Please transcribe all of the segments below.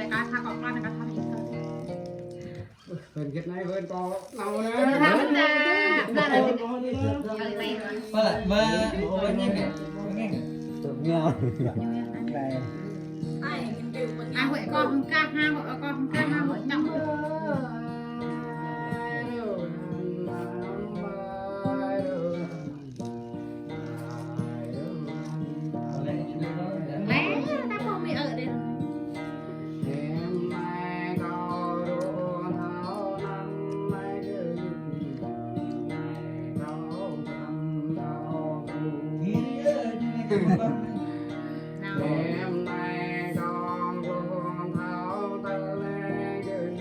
แต่การทาก่อนการทำอีกคน เป็นเก็ดไหนเพิ่นก็เอานะ ทำจ้าได้เลยอะไรไป Có là bơ bơ nhanh này, nhanh này. Được nhau. Này. หัวก้อนกล้าห้าหัวก้อนกล้าห้าหัวจัง lẽ ta không bị ở đây Đêm nay con buồn thao tơ lê gửi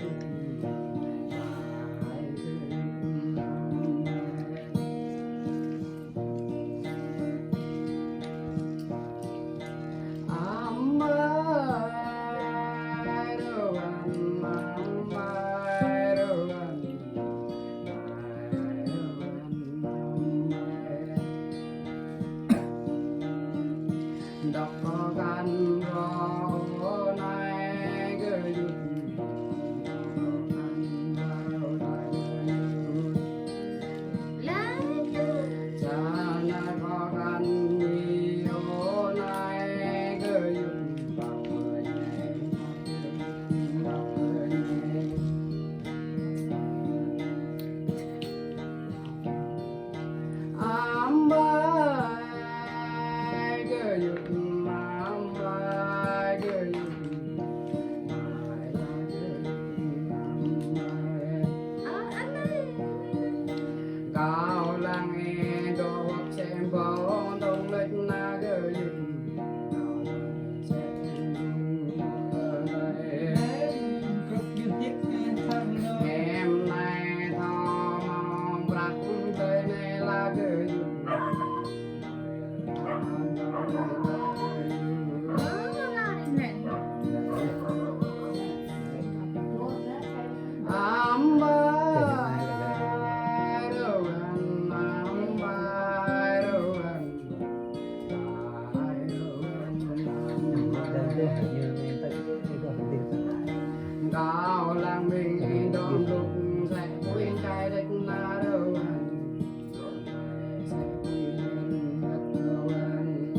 ấm ơi đâu anh ấm ơi đâu anh đọc gan vô này gửi cha na có gan nhiều này gửi ấm ơi gửi cao lang nghe đồ xem bóng đông lệch na gửi em này thò mong bạc tới này là gửi ấm ơi đâu anh ấm ơi đâu anh cao lang mình đón lúc sẽ quên cái đất na đâu anh sẽ quên đất đâu anh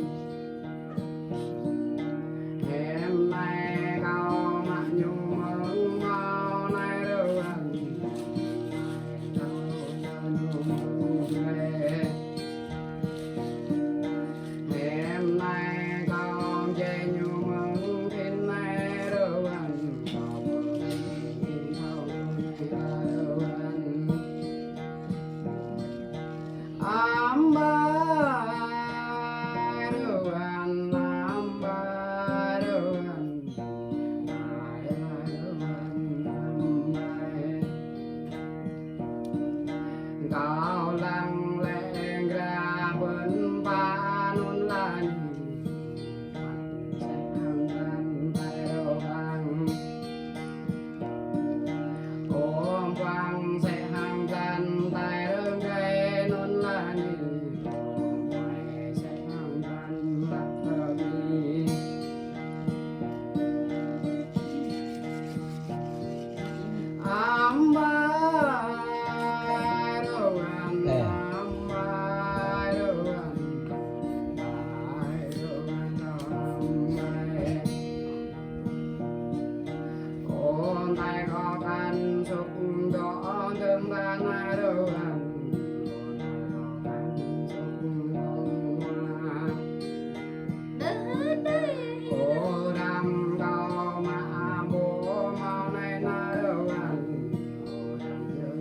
em này cao mà nhung mong mau này đâu anh em này cao che nhung mong trên này đâu anh ấm ơi đâu anh ấm ơi đâu anh cao lăng leng ra bên ba nôn lan sẽ hàng gan tay đầu vàng ôm quang sẽ hàng gan tay đơn gây nôn lan ôm quay sẽ hàng gan lạc thơ mi ấm ơi đâu anh ấm ơi đâu anh đâu anh ôm tay khó khăn xúc gió đơm ba nay đâu anh ô đam cao mà bố mau này na đâu anh ô đam yêu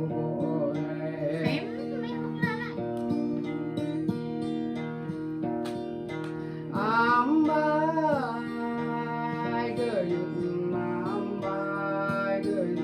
bố này em mấy không ra lại ấm ơi gửi ấm ơi gửi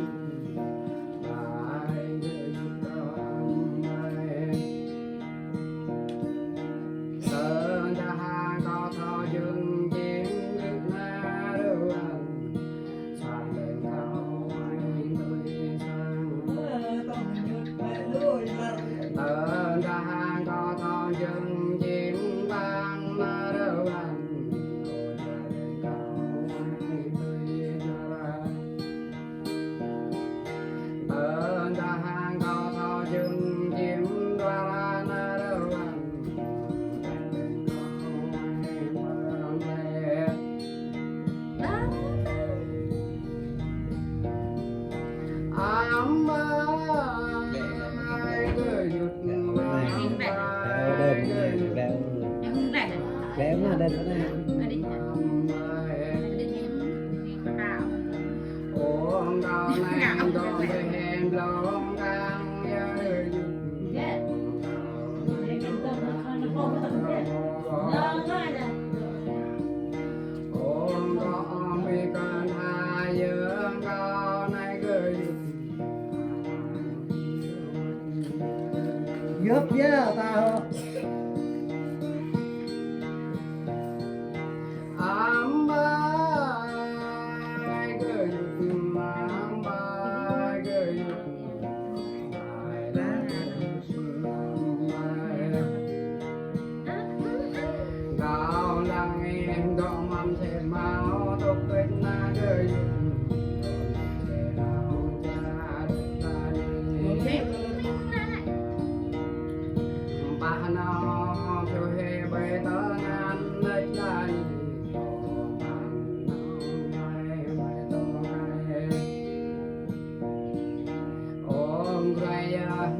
đó này. Ở đi bảo ôm đau này đau em lòng càng nhớ ôm con vì con hai dương con này cười Gấp yeah tao.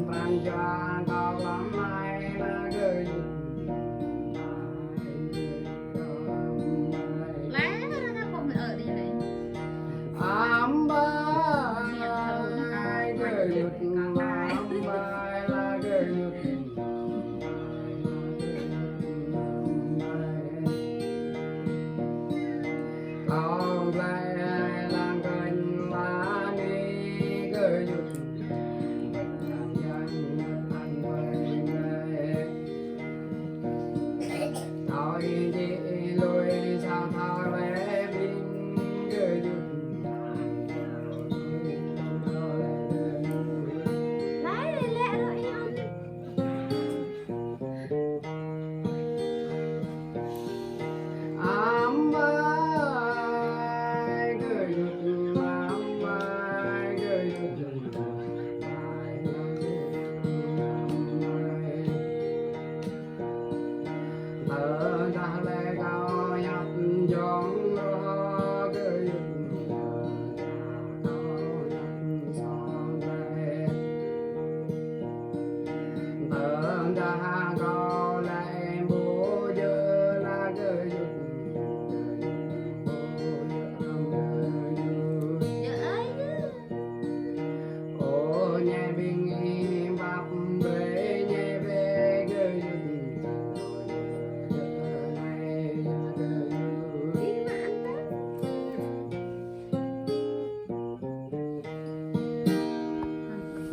Pranja